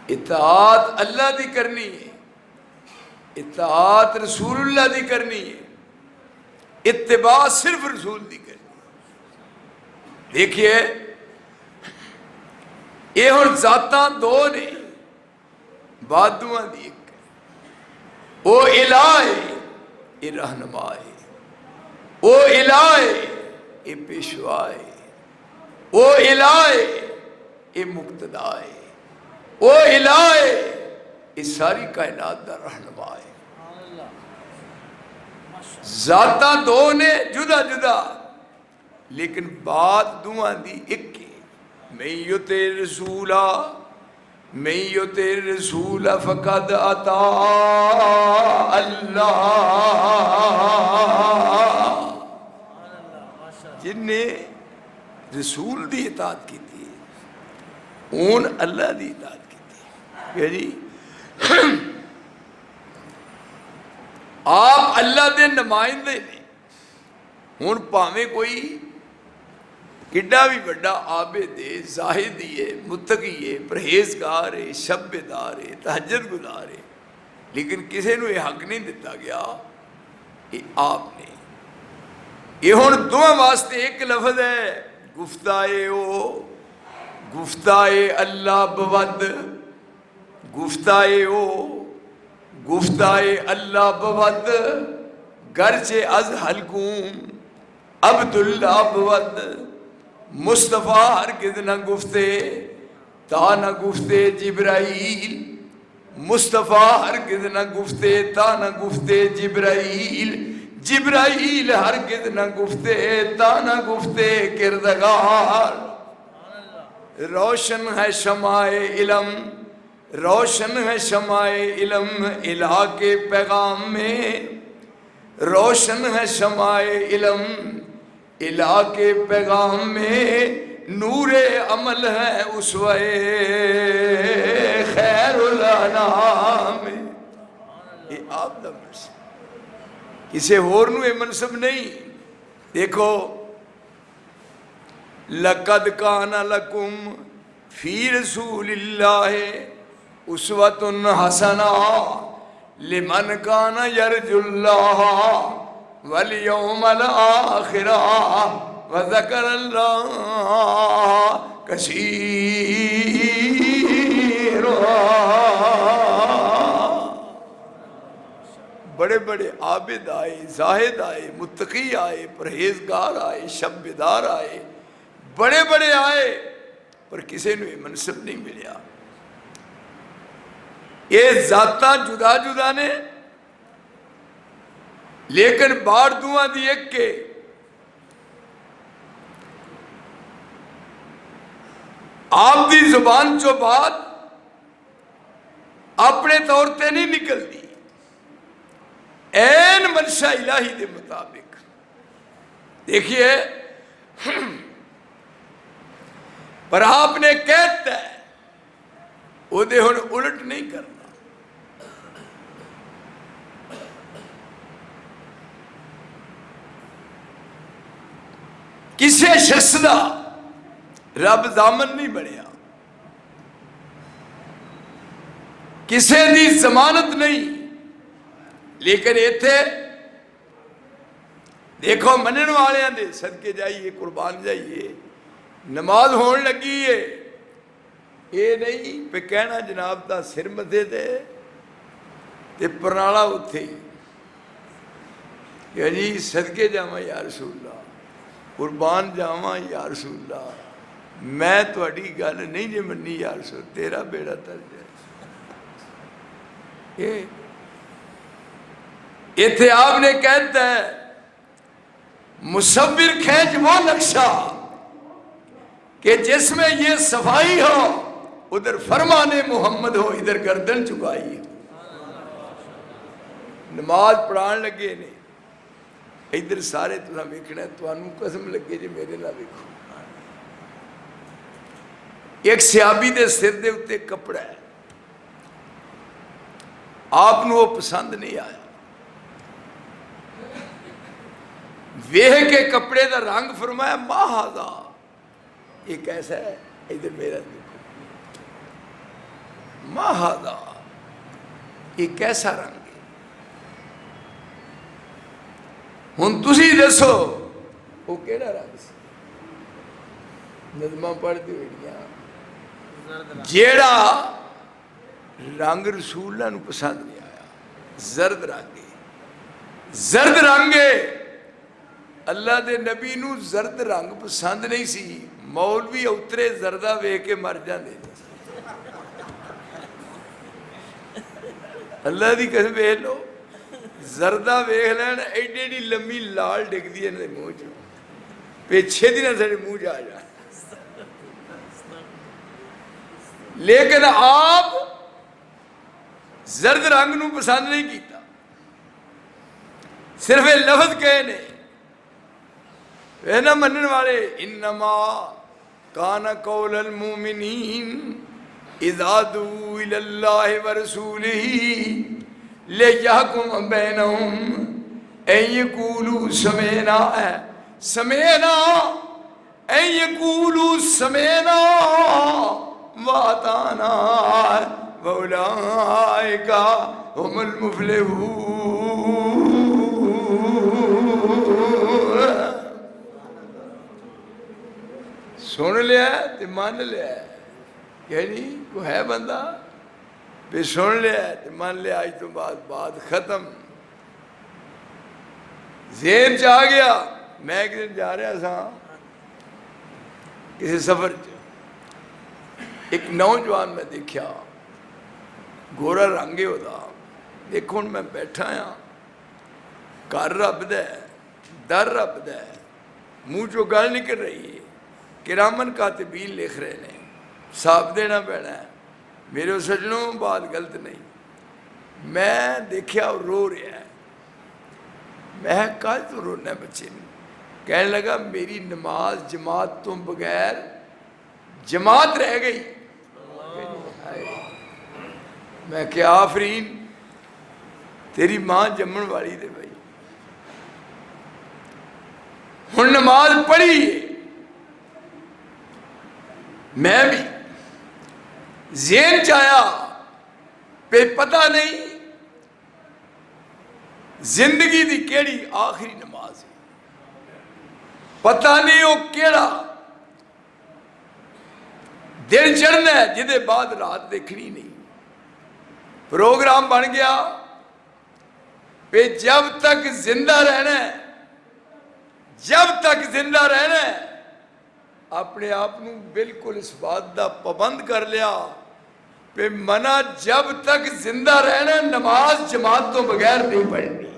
اطاعت اللہ دی کرنی ہے، اطاعت رسول اللہ دی کرنی ہے، اتباع صرف رسول دی کرنی ہے۔ دیکھیے یہ ہن ذاتاں دو نے، بات دوہاں دی ایک ہے۔ او الہ ہے، یہ رہنما ہے، او الہ ہے، یہ پیشوا ہے، او الہ ہے، یہ مقتدا ہے، او الہ ہے، یہ ساری کائنات دا رہنما ہے۔ ذاتاں دو نے جدا جدا، لیکن بات دوہاں دی ایک ہے۔ من یطع الرسول من یطع الرسول فقد اطاع اللہ، جن نے رسول دی اطاعت کی تھی اون اللہ دی اطاعت کی تھی۔ یعنی آپ اللہ دے نمائندے نے، ہن پاویں کوئی کڈا بھی بڑا عابد ہے، زاہدی ہے، متقی ہے، پرہیزگار ہے، شب بیدار ہے، تہجد گزار ہے، لیکن کسی نو یہ حق نہیں دیتا گیا، یہ آپ نے۔ یہ ہن دونوں واسطے ایک لفظ ہے، گفتائے او، گفتائے اللہ بود، گفتائے او، گفتائے اللہ بود، گرچہ از حلقوم عبداللہ بود، مصطفیٰ ہرگز نہ گفتے تا نہ گفتے جبرائیل، مصطفیٰ ہرگز نہ گفتے تا نہ گفتے جبرائیل، جبرائیل ہرگز نہ گفتے تا نہ گفتے کردگار۔ روشن ہے شمع علم، روشن ہے شمع علم الہ کے پیغام میں، روشن ہے شمع علم الہ کے پیغام میں، نور عمل ہے اسوہ خیر الانام۔ یہ آپ دا منصب، کسی اور نو یہ منصب نہیں۔ دیکھو لَقَدْ كَانَ لَكُمْ فِي رَسُولِ اللَّهِ أُسْوَةٌ حَسَنَةٌ لِمَنْ كَانَ يَرْجُو اللَّهَ وَالْيَوْمَ الْآخِرَ وَذَكَرَ اللَّهَ كَثِيرًا۔ بڑے بڑے عابد آئے، زاہد آئے، متقی آئے، پرہیزگار آئے، شب بیدار آئے، بڑے بڑے آئے، پر کسی نے یہ منصب نہیں ملیا۔ یہ ذاتاں جدا جدا نے، لیکن بار دعا دی ایک کے۔ آپ دی زبان چو بات اپنے طور تے نہیں نکلتی، این منشا الہی دے مطابق۔ دیکھیے پر آپ نے کہتا ہے وہ دے ہن الٹ نہیں کرنا۔ کسی شخص دا رب ضامن نہیں بنیا، کسی دی ضمانت نہیں، لیکن ایتھے دیکھو منن والے دے صدقے جائیے، قربان جائیے، نماز ہون لگی ہے، یہ نہیں پہ کہنا جناب دا سر مدے دے تے پرنالا اتھے ہی کہ جی صدقے جاواں یا رسول اللہ، قربان جاواں یا رسول اللہ، میں تہاڈی گل نہیں جے منی یا رسول، تیرا بیڑا تر جائے۔ ایتھے آپ نے کہتا ہے مصور کھینچ وہ نقشہ کہ جس میں یہ صفائی ہو، ادھر فرمان محمد ہو، ادھر گردن چکائی ہو۔ نماز پڑھان لگے نے، ادھر سارے تُساں ویکھنا ہے، تُہانوں قسم لگے جی میرے نہ ویکھو۔ ایک صحابی دے سر دے اتے کپڑا ہے، آپ نو وہ پسند نہیں آیا، ویہ کے کپڑے دا رنگ فرمایا ما ھذا، یہ کیسا ہے، ادھر میرا دیکھو۔ ما ھذا، یہ کیسا رنگ ہے؟ ہن تسی دسو وہ کیڑا رنگ سی؟ نظماں پڑھدی ہوئیاں جیڑا رنگ رسول اللہ نو پسند نہیں آیا، زرد رنگ ہے، زرد رنگ ہے۔ اللہ دے نبی نو زرد رنگ پسند نہیں سی، مولوی اترے زردہ ویکھ کے مر جاندے۔ اللہ دی قسم ویکھ لو، زردہ ویکھ لین ایڈی ایڈی لمبی لال ڈگدی ہے انہاں دے منہ چوں، پیچھے دی نہ ساڈے منہ جا جان۔ لیکن آپ زرد رنگ نو پسند نہیں کیتا، صرف یہ لفظ کہے نے نہ منن والے، انما کان قول المؤمنین اذا دعوا الی اللہ ورسولہ لیحکم بینہم ان یقولوا سمعنا سمعنا ان یقولوا سمعنا وَأَطَعْنَا وَأُولَئِكَ هُمُ الْمُفْلِحُونَ۔ سن لیا تو مان لیا، یعنی کوئی ہے بندہ بھی سن لیا تو مان لیا، آج تو بات ختم۔ ذہن چ آ گیا۔ میں ایک دن جا رہا تھا کسی سفر چ، ایک نوجوان میں دیکھا، گورا رنگ ہوتا، دیکھو میں بیٹھا ہاں، گھر رب دا ہے، در رب دا ہے، منہ چو گل نکل رہی ہے، کرامن کاتبین لکھ رہے ہیں، صاحب دینا پینا ہے، میرے سجنوں بات غلط نہیں۔ میں دیکھا اور رو رہا ہے، میں کل تو رونا ہے بچے میں، کہنے لگا میری نماز جماعت تم بغیر جماعت رہ گئی۔ میں کیا آفرین، تیری ماں جمن والی دے بھائی، ہن نماز پڑھی ہے، میں بھی ذہن چایا پہ پتہ نہیں زندگی دی کیڑی آخری نماز ہے، پتہ نہیں وہ کیڑا دن چڑھنا ہے جدے بعد رات دیکھنی نہیں۔ پروگرام بن گیا پہ جب تک زندہ رہنا ہے، جب تک زندہ رہنا ہے، اپنے آپ کو بالکل اس بات دا پابند کر لیا پہ منع جب تک زندہ رہنا نماز جماعت تو بغیر نہیں پڑھنی۔